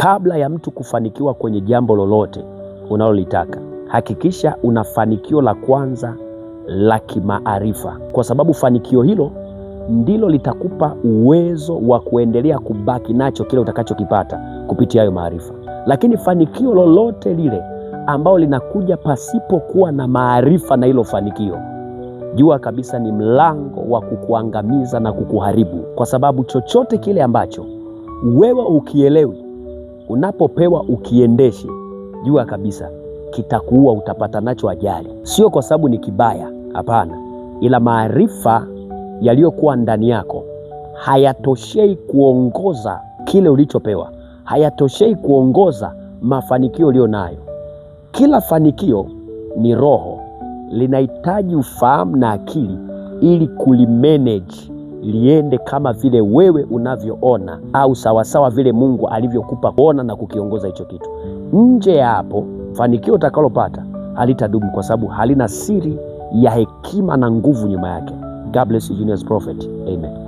Kabla ya mtu kufanikiwa kwenye jambo lolote unalolitaka, hakikisha una fanikio la kwanza la kimaarifa, kwa sababu fanikio hilo ndilo litakupa uwezo wa kuendelea kubaki nacho kile utakachokipata kupitia hayo maarifa. Lakini fanikio lolote lile ambalo linakuja pasipokuwa na maarifa na hilo fanikio, jua kabisa ni mlango wa kukuangamiza na kukuharibu, kwa sababu chochote kile ambacho wewe ukielewi, unapopewa ukiendeshe, jua kabisa kitakuua, utapata nacho ajali. Sio kwa sababu ni kibaya, hapana, ila maarifa yaliyokuwa ndani yako hayatoshei kuongoza kile ulichopewa, hayatoshei kuongoza mafanikio ulio nayo. Kila fanikio ni roho, linahitaji ufahamu na akili ili kulimanage liende kama vile wewe unavyoona, au sawasawa vile Mungu alivyokupa kuona na kukiongoza hicho kitu. Nje ya hapo, fanikio utakalopata halitadumu, kwa sababu halina siri ya hekima na nguvu nyuma yake. God bless you, Genius Prophet. Amen.